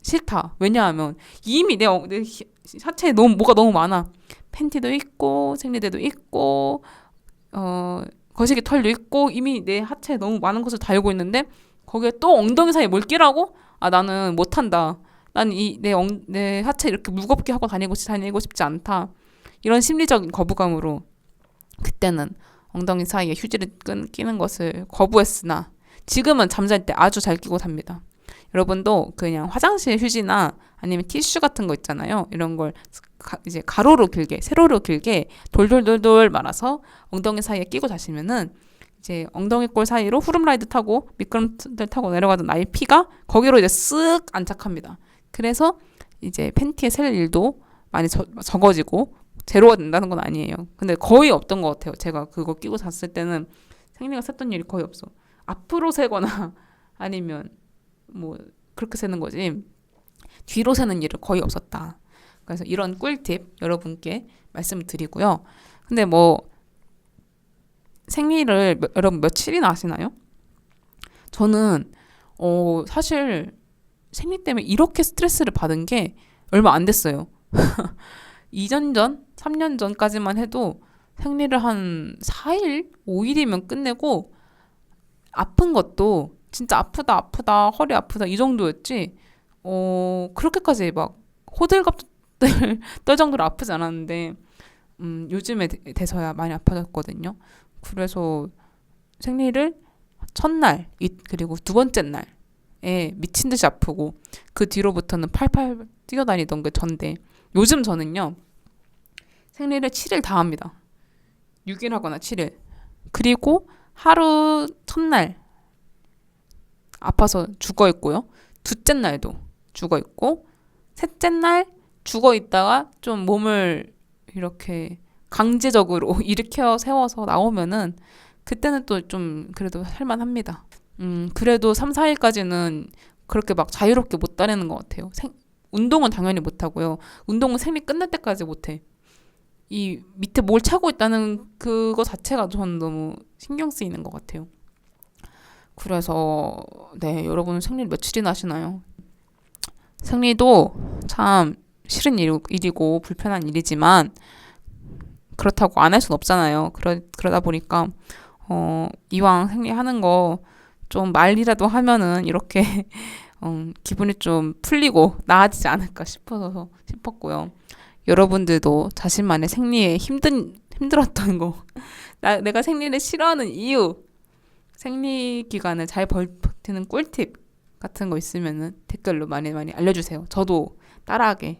싫다. 왜냐하면 이미 내 하체에 뭐가 너무 많아. 팬티도 있고 생리대도 있고 거시기 털도 있고 이미 내 하체에 너무 많은 것을 달고 있는데 거기에 또 엉덩이 사이에 뭘 끼라고? 나는 못한다. 난 내 하체 이렇게 무겁게 하고 다니고 싶지 않다. 이런 심리적인 거부감으로 그때는 엉덩이 사이에 휴지를 끼는 것을 거부했으나 지금은 잠잘 때 아주 잘 끼고 잡니다. 여러분도 그냥 화장실 휴지나 아니면 티슈 같은 거 있잖아요. 이런 걸 이제 가로로 길게, 세로로 길게 돌돌돌돌 말아서 엉덩이 사이에 끼고 자시면은 이제 엉덩이 꼴 사이로 후룸라이드 타고 미끄럼틀 타고 내려가던 나의 피가 거기로 이제 쓱 안착합니다. 그래서 이제 팬티에 셀 일도 많이 적어지고 제로가 된다는 건 아니에요. 근데 거의 없던 것 같아요. 제가 그거 끼고 잤을 때는 생리가 샜던 일이 거의 없어. 앞으로 새거나 아니면 뭐 그렇게 새는 거지 뒤로 새는 일은 거의 없었다. 그래서 이런 꿀팁 여러분께 말씀드리고요. 근데 뭐 생리를 여러분 며칠이나 하시나요? 저는 사실 생리 때문에 이렇게 스트레스를 받은 게 얼마 안 됐어요. 2년 전, 3년 전까지만 해도 생리를 한 4일, 5일이면 끝내고 아픈 것도 진짜 아프다, 허리 아프다 이 정도였지. 그렇게까지 막 호들갑 떨 정도로 아프지 않았는데 요즘에 돼서야 많이 아파졌거든요. 그래서 생리를 첫날 그리고 두 번째 날에 미친 듯이 아프고 그 뒤로부터는 팔팔 뛰어다니던 게 전데 요즘 저는요 생리를 7일 다 합니다. 6일 하거나 7일. 그리고 하루 첫날 아파서 죽어 있고요. 둘째 날도 죽어 있고, 셋째 날 죽어 있다가 좀 몸을 이렇게 강제적으로 일으켜 세워서 나오면은 그때는 또 좀 그래도 할만합니다. 그래도 3, 4일까지는 그렇게 막 자유롭게 못 다니는 것 같아요. 운동은 당연히 못 하고요. 운동은 생리 끝날 때까지 못 해. 이 밑에 뭘 차고 있다는 그거 자체가 저는 너무 신경 쓰이는 것 같아요. 그래서 네, 여러분은 생리 며칠이나 하시나요? 생리도 참 싫은 일이고 불편한 일이지만 그렇다고 안 할 순 없잖아요. 그러다 보니까 이왕 생리하는 거 좀 말이라도 하면은 이렇게 기분이 좀 풀리고 나아지지 않을까 싶었고요. 여러분들도 자신만의 생리에 힘들었던 거, 내가 생리를 싫어하는 이유, 생리 기간을 잘 버티는 꿀팁 같은 거 있으면은 댓글로 많이 많이 알려주세요. 저도 따라하게.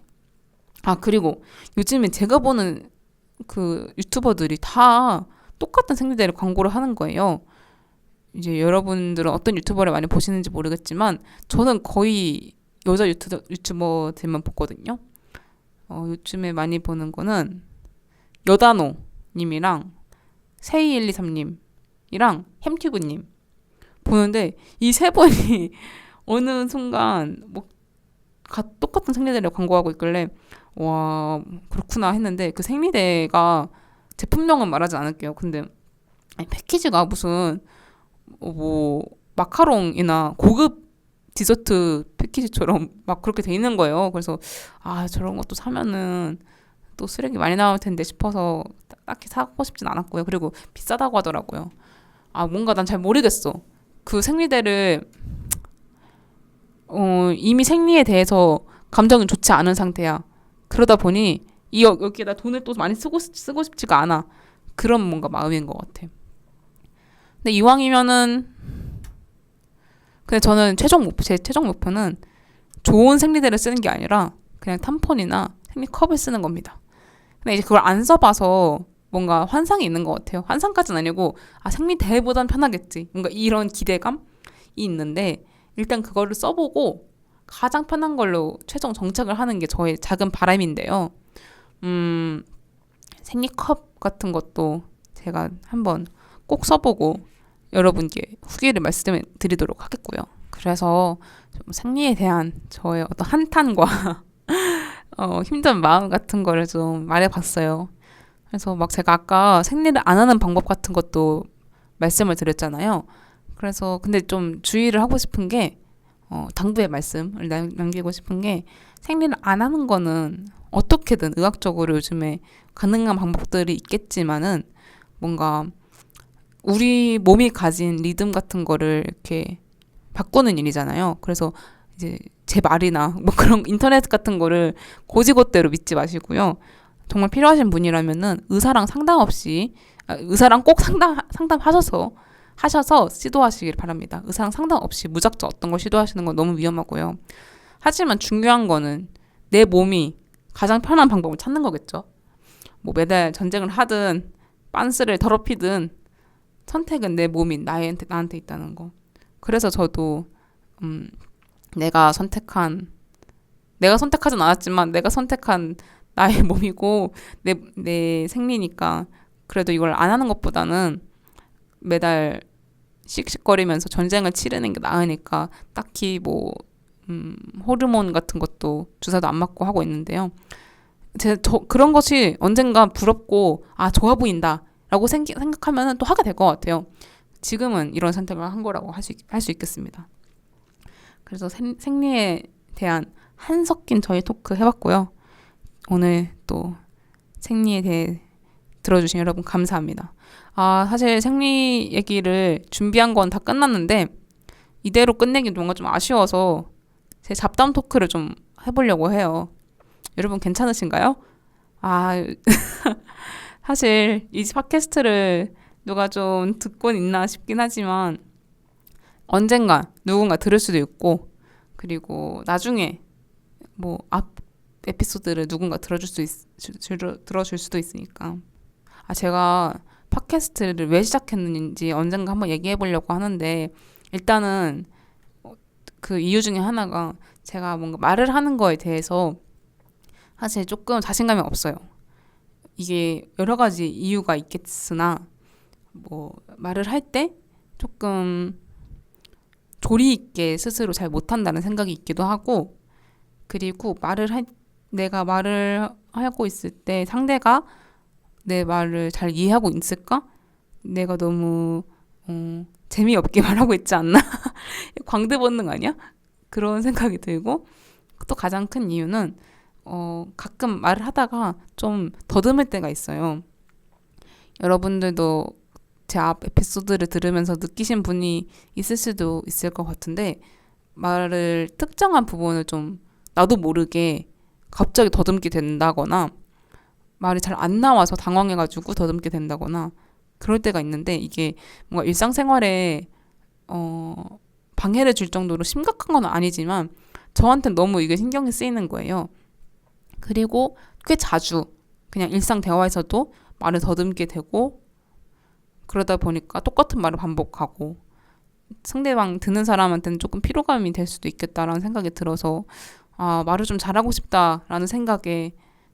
아, 그리고 요즘에 제가 보는 그 유튜버들이 다 똑같은 생리대를 광고를 하는 거예요. 이제 여러분들은 어떤 유튜버를 많이 보시는지 모르겠지만 저는 거의 여자 유튜버들만 보거든요. 요즘에 많이 보는 거는 여다노 님이랑 세이123님이랑 햄튜브님 보는데 이 세 분이 어느 순간 뭐 똑같은 생리대를 광고하고 있길래 와 그렇구나 했는데 그 생리대가 제품명은 말하지 않을게요. 근데 아니, 패키지가 무슨 뭐 마카롱이나 고급 디저트 패키지처럼 막 그렇게 돼 있는 거예요. 그래서 아 저런 것도 사면은 또 쓰레기 많이 나올 텐데 싶어서 딱히 사고 싶진 않았고요. 그리고 비싸다고 하더라고요. 아 뭔가 난 잘 모르겠어. 그 생리대를 이미 생리에 대해서 감정이 좋지 않은 상태야. 그러다 보니 여기에다 돈을 또 많이 쓰고 싶지가 않아. 그런 뭔가 마음인 것 같아. 근데 이왕이면은 근데 저는 제 최종 목표는 좋은 생리대를 쓰는 게 아니라 그냥 탐폰이나 생리컵을 쓰는 겁니다. 근데 이제 그걸 안 써봐서 뭔가 환상이 있는 것 같아요. 환상까지는 아니고 아 생리대보단 편하겠지. 뭔가 이런 기대감이 있는데 일단 그거를 써보고 가장 편한 걸로 최종 정착을 하는 게 저의 작은 바람인데요. 생리컵 같은 것도 제가 한번 꼭 써보고 여러분께 후기를 말씀드리도록 하겠고요. 그래서 좀 생리에 대한 저의 어떤 한탄과 힘든 마음 같은 거를 좀 말해봤어요. 그래서 막 제가 아까 생리를 안 하는 방법 같은 것도 말씀을 드렸잖아요. 그래서 근데 좀 주의를 하고 싶은 게 당부의 말씀을 남기고 싶은 게 생리를 안 하는 거는 어떻게든 의학적으로 요즘에 가능한 방법들이 있겠지만은 뭔가 우리 몸이 가진 리듬 같은 거를 이렇게 바꾸는 일이잖아요. 그래서 이제 제 말이나 뭐 그런 인터넷 같은 거를 고지고대로 믿지 마시고요. 정말 필요하신 분이라면은 의사랑 꼭 하셔서 시도하시길 바랍니다. 의사랑 상담 없이 무작정 어떤 걸 시도하시는 건 너무 위험하고요. 하지만 중요한 거는 내 몸이 가장 편한 방법을 찾는 거겠죠. 뭐 매달 전쟁을 하든 빤스를 더럽히든 선택은 내 몸이 나한테 있다는 거. 그래서 저도 내가 선택하진 않았지만 내가 선택한 나의 몸이고 내 생리니까 그래도 이걸 안 하는 것보다는 매달 씩씩거리면서 전쟁을 치르는 게 나으니까 딱히 뭐 호르몬 같은 것도 주사도 안 맞고 하고 있는데요. 그런 것이 언젠가 부럽고 아 좋아 보인다 라고 생각하면 또 하게 될 것 같아요. 지금은 이런 선택을 한 거라고 할 수 있겠습니다. 그래서 생리에 대한 한 섞인 저희 토크 해봤고요. 오늘 또 생리에 대해 들어주신 여러분 감사합니다. 아 사실 생리 얘기를 준비한 건 다 끝났는데 이대로 끝내기 뭔가 좀 아쉬워서 제 잡담 토크를 좀 해보려고 해요. 여러분 괜찮으신가요? 아 사실 이 팟캐스트를 누가 좀 듣곤 있나 싶긴 하지만 언젠가 누군가 들을 수도 있고 그리고 나중에 뭐 에피소드를 누군가 들어줄 수도 있으니까. 제가 팟캐스트를 왜 시작했는지 언젠가 한번 얘기해 보려고 하는데, 일단은 그 이유 중에 하나가 제가 뭔가 말을 하는 거에 대해서 사실 조금 자신감이 없어요. 이게 여러 가지 이유가 있겠으나, 뭐 말을 할 때 조금 조리 있게 스스로 잘 못한다는 생각이 있기도 하고, 그리고 내가 말을 하고 있을 때 상대가 내 말을 잘 이해하고 있을까? 내가 너무 재미없게 말하고 있지 않나? 광대 본능 아니야? 그런 생각이 들고, 또 가장 큰 이유는 가끔 말을 하다가 좀 더듬을 때가 있어요. 여러분들도 제 앞 에피소드를 들으면서 느끼신 분이 있을 수도 있을 것 같은데, 말을 특정한 부분을 좀 나도 모르게 갑자기 더듬게 된다거나, 말이 잘 안 나와서 당황해가지고 더듬게 된다거나 그럴 때가 있는데, 이게 뭔가 일상생활에 방해를 줄 정도로 심각한 건 아니지만 저한테는 너무 이게 신경이 쓰이는 거예요. 그리고 꽤 자주 그냥 일상 대화에서도 말을 더듬게 되고, 그러다 보니까 똑같은 말을 반복하고 상대방 듣는 사람한테는 조금 피로감이 될 수도 있겠다라는 생각이 들어서 말을 좀 잘하고 싶다라는 생각에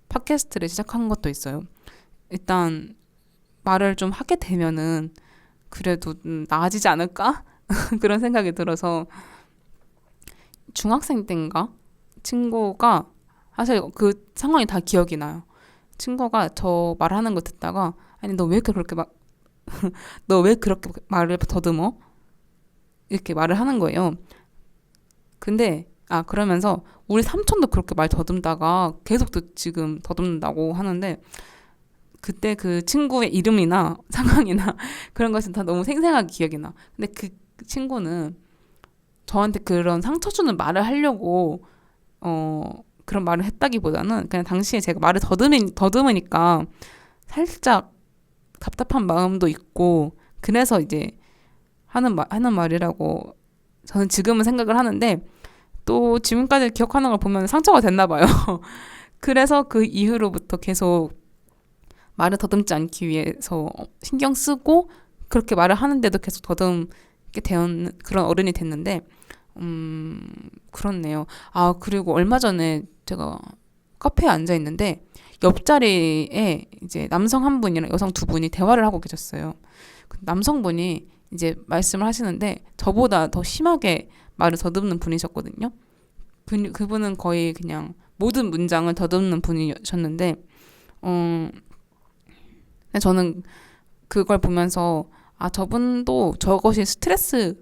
팟캐스트를 시작한 것도 있어요. 일단 말을 좀 하게 되면은 그래도 나아지지 않을까? 그런 생각이 들어서, 중학생 때인가? 친구가, 사실 그 상황이 다 기억이 나요. 친구가 저 말하는 거 듣다가, 아니 너 왜 그렇게 너 왜 그렇게 말을 더듬어? 이렇게 말을 하는 거예요. 근데 그러면서 우리 삼촌도 그렇게 말 더듬다가 계속 지금 더듬는다고 하는데, 그때 그 친구의 이름이나 상황이나 그런 것은 다 너무 생생하게 기억이 나. 근데 그 친구는 저한테 그런 상처 주는 말을 하려고 그런 말을 했다기보다는, 그냥 당시에 제가 말을 더듬으니까 살짝 답답한 마음도 있고, 그래서 이제 하는 말이라고 저는 지금은 생각을 하는데, 또 지금까지 기억하는 걸 보면 상처가 됐나 봐요. 그래서 그 이후로부터 계속 말을 더듬지 않기 위해서 신경 쓰고, 그렇게 말을 하는데도 계속 더듬게 되는 그런 어른이 됐는데, 그렇네요. 그리고 얼마 전에 제가 카페에 앉아 있는데 옆자리에 이제 남성 한 분이랑 여성 두 분이 대화를 하고 계셨어요. 남성분이 이제 말씀을 하시는데 저보다 더 심하게 말을 더듬는 분이셨거든요. 그분은 거의 그냥 모든 문장을 더듬는 분이셨는데, 저는 그걸 보면서 저분도 저것이 스트레스이지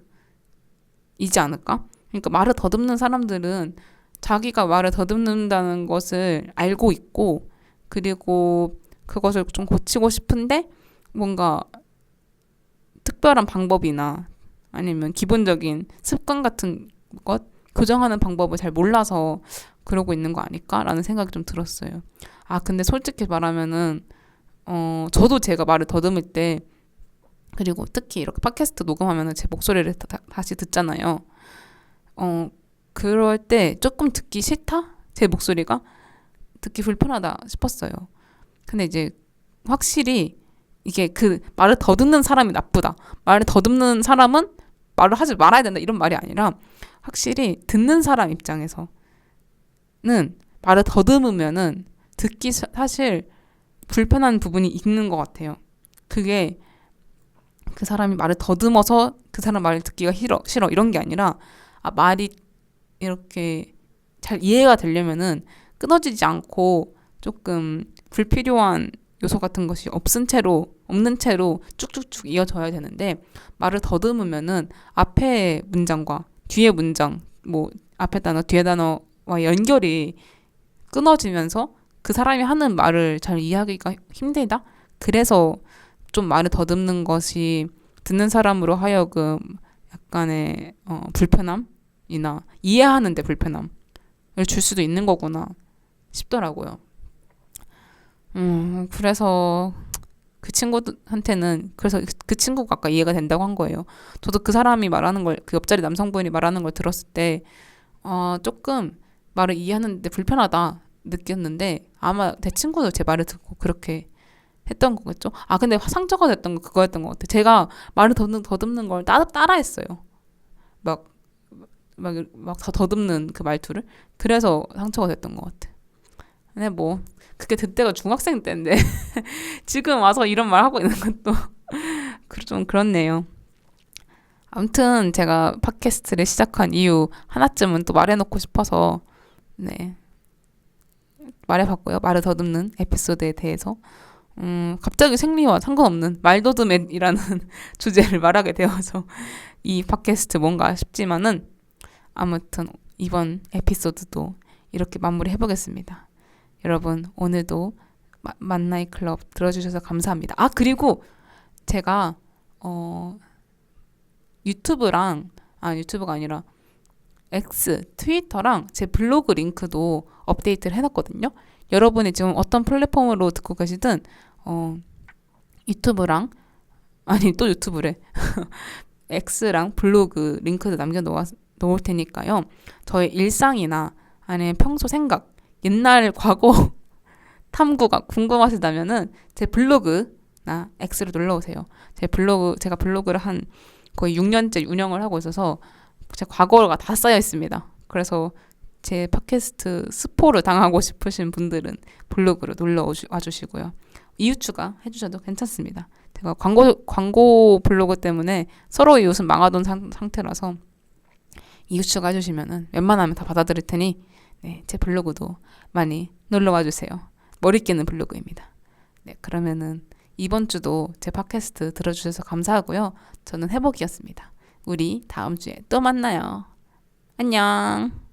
않을까? 그러니까 말을 더듬는 사람들은 자기가 말을 더듬는다는 것을 알고 있고, 그리고 그것을 좀 고치고 싶은데 뭔가 특별한 방법이나 아니면 기본적인 습관 같은 것, 교정하는 방법을 잘 몰라서 그러고 있는 거 아닐까라는 생각이 좀 들었어요. 근데 솔직히 말하면은 저도 제가 말을 더듬을 때, 그리고 특히 이렇게 팟캐스트 녹음하면은 제 목소리를 다시 듣잖아요. 그럴 때 조금 듣기 싫다? 제 목소리가 듣기 불편하다 싶었어요. 근데 이제 확실히 이게 그 말을 더듬는 사람이 나쁘다, 말을 더듬는 사람은 말을 하지 말아야 된다, 이런 말이 아니라, 확실히 듣는 사람 입장에서는 말을 더듬으면은 듣기 사실 불편한 부분이 있는 것 같아요. 그게 그 사람이 말을 더듬어서 그 사람 말을 듣기가 싫어 이런 게 아니라, 말이 이렇게 잘 이해가 되려면은 끊어지지 않고 조금 불필요한 요소 같은 것이 없는 채로 쭉쭉쭉 이어져야 되는데, 말을 더듬으면은 앞에 문장과 뒤에 문장, 뭐 앞에 단어 뒤에 단어와 연결이 끊어지면서 그 사람이 하는 말을 잘 이해하기가 힘들다? 그래서 좀 말을 더듬는 것이 듣는 사람으로 하여금 약간의 불편함이나 이해하는데 불편함을 줄 수도 있는 거구나 싶더라고요. 그래서 그 친구한테는, 그래서 그 친구가 아까 이해가 된다고 한 거예요. 저도 그 사람이 말하는 걸, 그 옆자리 남성분이 말하는 걸 들었을 때 조금 말을 이해하는데 불편하다는 느꼈는데 아마 제 친구도 제 말을 듣고 그렇게 했던 거겠죠. 아 근데 상처가 됐던 거 그거였던 것 같아. 제가 말을 더듬는 걸 따라했어요. 막 더듬는 그 말투를. 그래서 상처가 됐던 것 같아. 근데 뭐 그게 그때가 중학생 때인데 지금 와서 이런 말 하고 있는 것도 좀 그렇네요. 아무튼 제가 팟캐스트를 시작한 이유 하나쯤은 또 말해놓고 싶어서 네 말해봤고요. 말을 더듬는 에피소드에 대해서 갑자기 생리와 상관없는 말더듬이라는 주제를 말하게 되어서 이 팟캐스트 뭔가 싶지만은 아무튼 이번 에피소드도 이렇게 마무리해보겠습니다. 여러분 오늘도 만나이 클럽 들어주셔서 감사합니다. 아 그리고 제가 유튜브가 아니라 트위터랑 제 블로그 링크도 업데이트를 해놨거든요. 여러분이 지금 어떤 플랫폼으로 듣고 계시든 유튜브랑 아니 또 유튜브래 X랑 블로그 링크도 놓을 테니까요. 저의 일상이나 아니면 평소 생각, 옛날 과거 탐구가 궁금하시다면은 제 블로그나 X로 놀러 오세요. 제가 블로그를 한 거의 6년째 운영을 하고 있어서 제 과거가 다 쌓여 있습니다. 그래서 제 팟캐스트 스포를 당하고 싶으신 분들은 블로그로 놀러 와주시고요. 이웃 추가 해주셔도 괜찮습니다. 제가 광고 블로그 때문에 서로의 이웃은 망하던 상태라서 이웃 추가 해주시면은 웬만하면 다 받아들일 테니 네, 제 블로그도 많이 놀러 와주세요. 머리 깨는 블로그입니다. 네, 그러면은 이번 주도 제 팟캐스트 들어주셔서 감사하고요. 저는 해복이었습니다. 우리 다음 주에 또 만나요. 안녕.